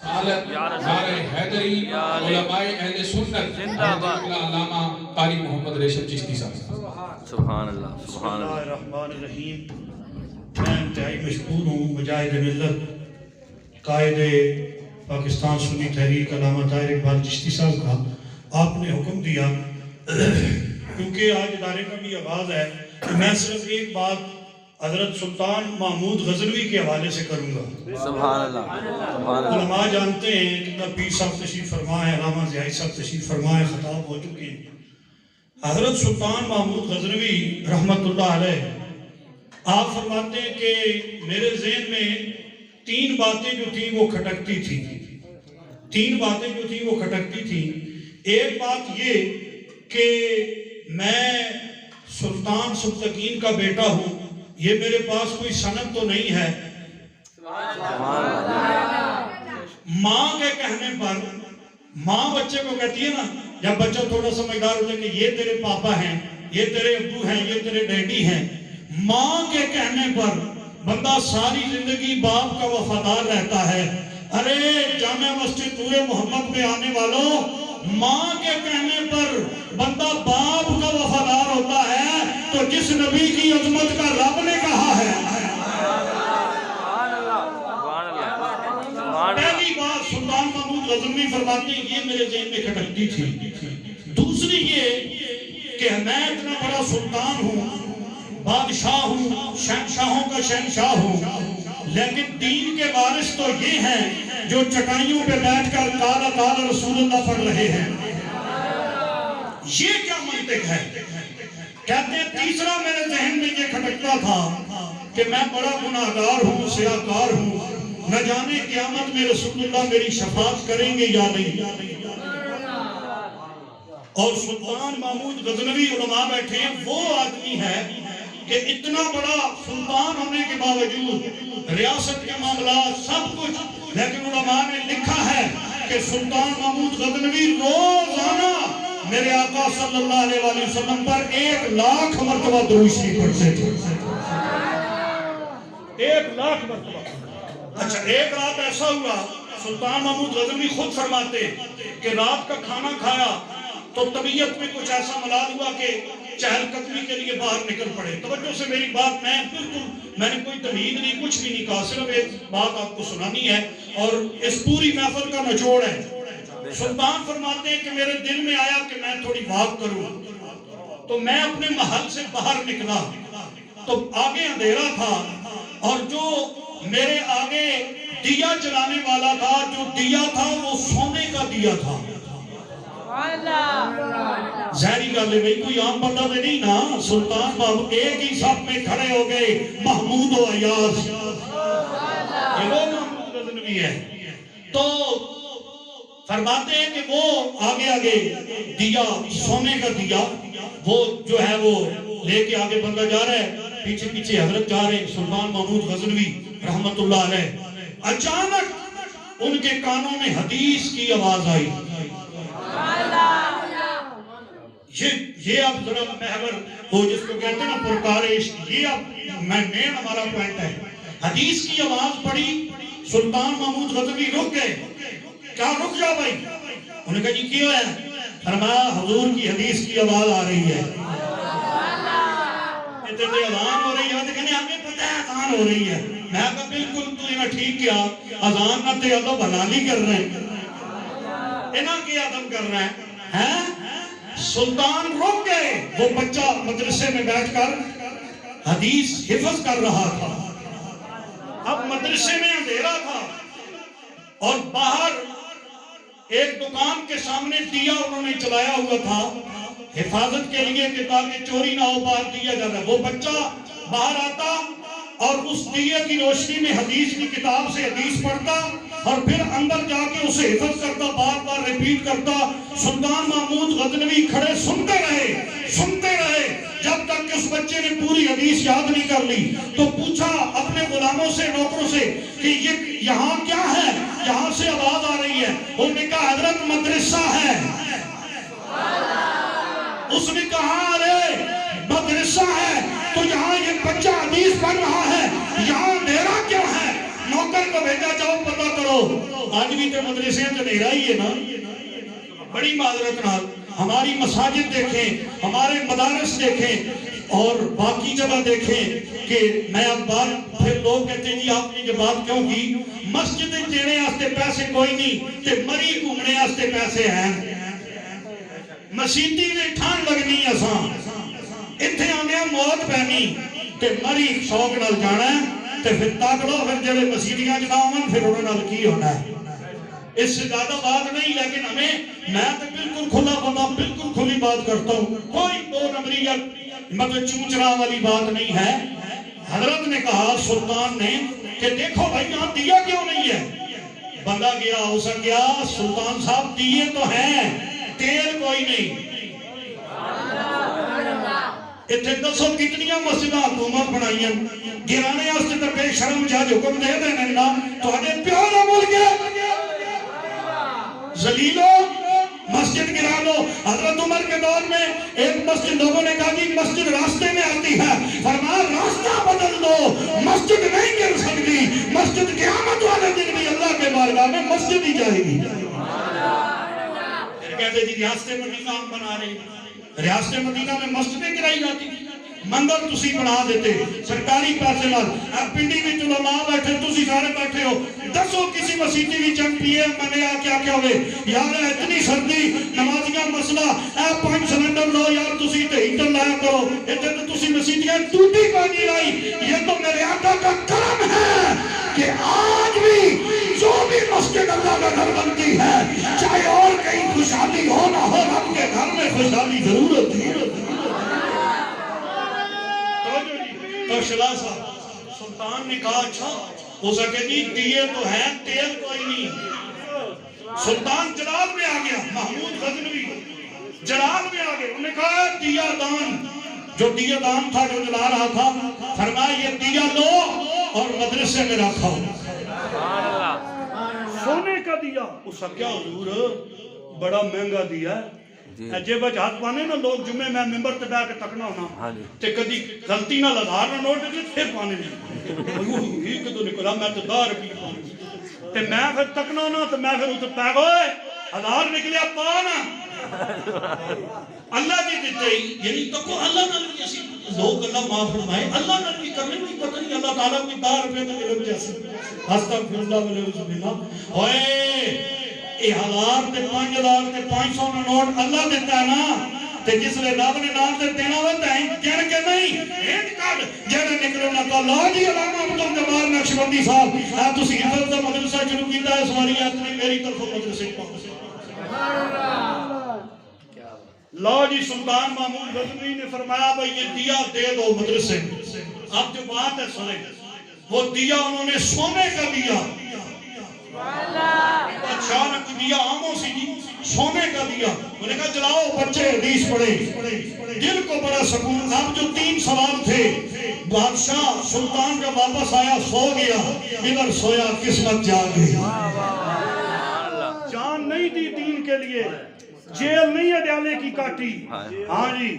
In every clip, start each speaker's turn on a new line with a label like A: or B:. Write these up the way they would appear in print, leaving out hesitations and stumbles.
A: نعرہ حیدری علماء اہل سنت علامہ قاری محمد ریشم چشتی صاحب.
B: سبحان اللہ سبحان اللہ.
C: الرحمن الرحیم. میں انتہائی مشکور ہوں مجاہد ملت قائد پاکستان سنی تحریک علامہ طاہر اقبال چشتی صاحب کا. آپ نے حکم دیا کیونکہ آج ادارے کا بھی آغاز ہے کہ میں صرف ایک بات حضرت سلطان محمود غزنوی کے حوالے سے کروں گا.
B: سبحان اللہ سبحان اللہ.
C: علماء جانتے ہیں کتنا پیر صاحب تشریف فرما ہے، علامہ ضیائی صاحب تشریف فرما ہے، خطاب ہو چکے ہیں. حضرت سلطان محمود غزنوی رحمت اللہ علیہ آپ فرماتے ہیں کہ میرے ذہن میں تین باتیں جو تھیں وہ کھٹکتی تھیں. تین باتیں جو تھیں وہ کھٹکتی تھیں. ایک بات یہ کہ میں سلطان سبتگین کا بیٹا ہوں، یہ میرے پاس کوئی سند تو نہیں ہے. ماں کے کہنے پر ماں بچے کو کہتی ہے نا، جب بچہ تھوڑا سمجھدار ہوتا ہے کہ یہ تیرے پاپا ہیں، یہ تیرے ابو ہیں، یہ تیرے ڈیڈی ہیں. ماں کے کہنے پر بندہ ساری زندگی باپ کا وفادار رہتا ہے. ارے جامع مسجد نور محمد میں آنے والوں، ماں کے کہنے پر بندہ باپ کا وفادار ہوتا ہے تو جس نبی کی عظمت کا رب نے کہا ہے. پہلی بات سلطان محمود غزنوی فرماتے ہیں یہ میرے ذہن میں کھٹکتی تھی. دوسری یہ کہ میں اتنا بڑا سلطان ہوں، بادشاہ ہوں، شہنشاہوں کا شہنشاہ ہوں، لیکن دین کے وارث تو یہ ہیں جو چٹائیوں پہ بیٹھ کر قال قال رسول اللہ پڑھ رہے ہیں. یہ کیا منطق ہے؟ کہتے ہیں تیسرا میرے ذہن میں یہ کھٹکتا تھا کہ میں بڑا گناہگار ہوں، سیاہکار ہوں، نہ جانے قیامت میں رسول اللہ میری شفاعت کریں گے یا نہیں. اور سلطان محمود غزنوی علماء بیٹھے ہیں، وہ آدمی ہے کہ اتنا بڑا سلطان ہونے کے باوجود ریاست کے معاملات سب کچھ، لیکن علماء نے لکھا ہے کہ سلطان محمود غزنوی روزانہ میرے آقا صلی اللہ علیہ وآلہ وسلم پر 1,00,000 مرتبہ درود شریف پڑھتے تھے. 1,00,000 مرتبہ. اچھا ایک رات ایسا ہوا، سلطان محمود غزنوی خود فرماتے کہ رات کا کھانا کھایا تو طبیعت میں کچھ ایسا ملال ہوا کہ چہل قدمی کے لیے باہر نکل پڑے. توجہ سے میری بات، میں نے کوئی تمہید نہیں، کچھ بھی نہیں کہا، صرف ایک بات آپ کو سنانی ہے اور اس پوری محفل کا نچوڑ ہے. سلطان فرماتے ہیں کہ میرے دل میں آیا کہ میں تھوڑی واک کروں، تو میں اپنے محل سے باہر نکلا تو آگے اندھیرا تھا اور جو میرے آگے دیا جلانے والا تھا، جو دیا تھا وہ سونے کا دیا تھا. ظاہری گل ہے بھئی کوئی عام بندہ تو نہیں نا. سلطان بابو ایک ہی صف میں کھڑے ہو گئے، محمود و ایاز، یہ وہ محمود غزنوی ہے. تو فرماتے ہیں کہ وہ آگے دیا، سونے کا دیا، وہ جو ہے وہ لے کے آگے بندہ جا رہا ہے، پیچھے پیچھے حضرت جا رہے ہیں سلطان محمود غزنوی رحمت اللہ علیہ. اچانک ان کے کانوں میں حدیث کی آواز آئی. یہ اب ذرا محور وہ جس کو کہتے ہیں نا پرکار عشق، یہ اب مین ہمارا پوائنٹ ہے. حدیث کی آواز پڑی، سلطان محمود غزنوی رک گئے. کیا رک جا بھائی؟ انہوں نے کہا جی کیوں ہے؟ فرمایا حضور کی حدیث کی آواز آ رہی ہے. کہتے تھے اذان ہو رہی ہے، تو کہنے ہمیں پتہ ہے اذان ہو رہی ہے. میں کہا بالکل تو انہیں ٹھیک کیا، اذان نہ تے ادب حلالی کر رہے ہیں، انہاں کی ادب کر رہے ہیں. سلطان رک گئے. وہ بچہ مدرسے میں بیٹھ کر حدیث حفظ کر رہا تھا. اب مدرسے میں اندھیرا تھا اور باہر ایک دکان کے سامنے دیا انہوں نے چلایا ہوا تھا حفاظت کے لیے کہ تاکہ چوری نہ ہو، باہر دیا جاتا. وہ بچہ باہر آتا اور اس دیے کی روشنی میں حدیث کی کتاب سے حدیث پڑھتا اور پھر اندر جا کے اسے حفظ کرتا، بار بار ریپیٹ کرتا. سلطان محمود غزنوی کھڑے سنتے رہے جب تک کہ اس بچے نے پوری حدیث یاد نہیں کر لی. تو پوچھا اپنے غلاموں سے، نوکروں سے کہ یہ یہاں کیا ہے، یہاں سے آواز آ رہی ہے. انہوں نے کہا حضرت مدرسہ ہے. اس نے کہا ارے مدرسہ ہے تو یہاں یہ بچہ حدیث پڑھ رہا ہے، یہاں اندھیرا کیوں ہے؟ نوکر کو بھیجا جاؤ پتہ کرو. آج بھی تو مدرسے تو نیرا ہی ہے نا. بڑی معذرت نال ہماری مساجد دیکھیں, ہمارے مدارس دیکھیں اور باقی جگہ دیکھیں کہ میں اب بات پھر لوگ کہتے ہیں جی آپ نے یہ بات کیوں کی, مسجد دینے آستے پیسے کوئی نہیں تے مری گھومنے آستے پیسے ہیں. مسیتی میں ٹھان لگنی آسان, اتنے آنے موت پہنی تے مری شوق نال جانا ہے تے پھر تاکڑو پھر جڑے مسیتیاں جنا آمن پھر انہوں نے کی ہونا ہے. اس سے زیادہ بات نہیں, لیکن میں تو بالکل کھلا بندہ بالکل کھلی بات کرتا ہوں, کوئی دو نمبریت مطلب چونچرا والی بات نہیں ہے. حضرت نے کہا سلطان نے کہ دیکھو بھائی یہاں دیا کیوں نہیں ہے. بندہ گیا ہو سکیا, سلطان صاحب دیے تو ہیں تیل کوئی نہیں. اتنے دسو کتنی مسجدہ حکومت بنائیاں گرانے آستے تو بے شرم جاج حکم دے دینے نا تو ہمیں پیارا ملک ہے زلیلو مسجد گرا دو. حضرت عمر کے دور میں ایک مسجد لوگوں نے کہا کہ مسجد راستے میں آتی ہے, فرمایا راستہ بدل دو, مسجد نہیں گر سکتی, مسجد قیامت والے دن بھی اللہ کے بارگاہ میں مسجد ہی جائے گی. کہتے جی ریاست مدینہ ہم بنا رہے ہیں, ریاست مدینہ میں مسجدیں گرائی جاتی تھی, مندر تسی بنا دیتے سرکاری پیسے نال. اب پنڈی میں علماء بیٹھے تسی سارے بیٹھے ہو, دسو کسی مسیتی بھی چنگ پیے منے آ کیا ہوئے یار اتنی سردی نمازیاں مسئلہ اے 5 سلنڈر لو یار تسی تے ہیٹر لایا کرو, اتنے تو تسی مسیتیاں ٹوٹی کوئی نہیں لائی. یہ تو میرے آقا کا کرم ہے کہ آج بھی جو بھی مسجد اللہ کا گھر بنتی ہے چاہے اور کہیں خوشحالی ہو نہ ہو, رب کے گھر میں خوشحالی ضرور ہوتی ہے. تو شلا صاحب سلطان نے کہا اچھا ہو سکے جی دیے تو ہیں تیل کوئی نہیں. سلطان جلال میں آ گیا, محمود غزنوی جلال میں آ گیا, انہوں نے کہا دیا دان, جو دیا دان تھا جو جلا رہا تھا, فرمایا یہ دیا لو اور مدرسے میں رکھا. سونے کا دیا اس کا کیا حضور بڑا مہنگا دیا ہے. جب ہاتھ پانے نا لوگ جمعے میں ممبر تے بیٹھ کے تکنا ہونا تے کدی غلطی نہ ہزار نہ نوٹ دے پھر پانے نہیں یہ کدو نکلا میں تو 10 روپے تے میں پھر تکنا ہونا تے میں پھر اتنے پہ گئے 1000 نکلیا پانا اللہ کی دیتے ہی. یعنی تکو اللہ نہ بھی اسی لوگ اللہ معاف فرمائے, اللہ نہ بھی کرنے بھی پتہ نہیں اللہ تعالیٰ بھی 10 روپے تو ملے جیسے استغفراللہ والعیاذ باللہ. اے 1000 تے 5000 تے 500 کا نوٹ اللہ دیتا ہے نا, تے جس لئے رب نے نام تے دینا ہوتا ہے کہنے کے نہیں ایک کارڈ جہاں نکلو نہ تو اللہ جی علامہ عبدال جبار نقشبندی صاحب آپ تسی حفظ دا مدرسہ شروع کیتا ہے سواری آتنی میری طرف مدرسے پاس. لا جی سلطان محمود غزنوی نے فرمایا بھئی یہ دیا دے دو مدرسے. اب جو بات ہے سنے وہ دیا انہوں نے سونے کا دیا, بادشاہ نے کو دیا آموں سی جی سونے کا دیا. انہوں نے کہا جلاؤ بچے حدیث پڑھے, دل کو بڑا سکون. اب جو 3 سوال تھے, بادشاہ سلطان جب واپس آیا سو گیا, ادھر سویا قسمت جاگ گئی. جان نہیں دی دین کے لیے, جیل نہیں ہے ڈالے کی کاٹی. ہاں جی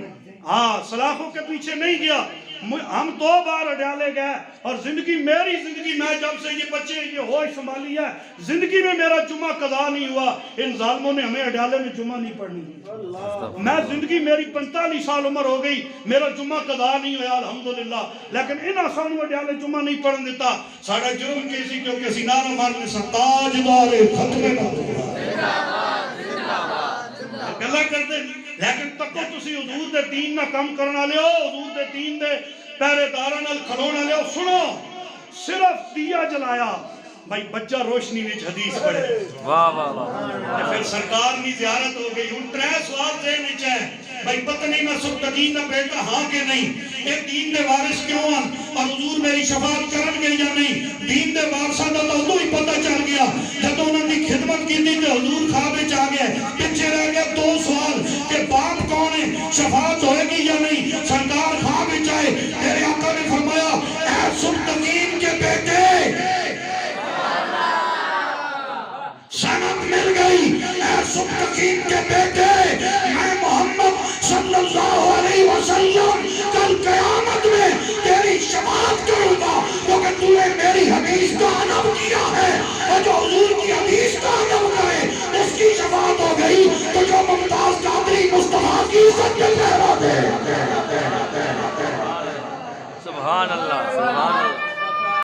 C: ہاں سلاخوں کے پیچھے نہیں گیا. ہم 2 بار ڈالے گئے اور زندگی میری زندگی میں جب سے یہ بچے یہ ہوش سنبھالی ہے زندگی میں میرا جمعہ قضا نہیں ہوا. ان ظالموں نے ہمیں اڈالے میں جمعہ نہیں پڑھنی. میں زندگی میری 45 سال عمر ہو گئی, میرا جمعہ قضا نہیں ہوا الحمدللہ, لیکن ان آسانوں اڈالے جمعہ نہیں پڑھن دیتا. ساڑھا جرم کیسی کیونکہ سینارہ مارنے سے تاجدار ختم نہ گلہ کرتے. لیکن تکو تسی حضور دے دین نہ کم کرنا لے ہو, حضور دے دین دے پہرے دارہ نال کھلونا لے ہو. سنو صرف دیا جلایا بھائی بچہ روشنی وچ حدیث پڑھے.
B: واہ واہ واہ.
C: پھر سرکار کی زیارت ہو گئی. ان 3 سوال ذہن وچ ہے بھائی پتہ نہیں میں سبتگین نہ بیٹا ہاں کہ نہیں, یہ دین دے وارث کیوں ہیں اور حضور میری شفاعت کرن گے یا نہیں. دین دے وارثاں دا تو ہی پتہ چل گیا جب انہوں نے خدمت کی تھی تو حضور خواب وچ آ گئے. پیچھے رہ گیا 2 سوال کہ باپ کون ہے, شفاعت ہوئے گی یا نہیں. سرکار خواب وچ آئے, میرے آقا نے فرمایا اے سبتگین کے بیٹے سند مل گئی. اے سبتگین کے بیٹے میں محمد صلی اللہ علیہ وسلم کل قیامت میں تیری شفاعت کروں گا کیونکہ تو نے میری حدیث کا ادب کیا ہے اور جو حضور
B: سبحان اللہ سبحان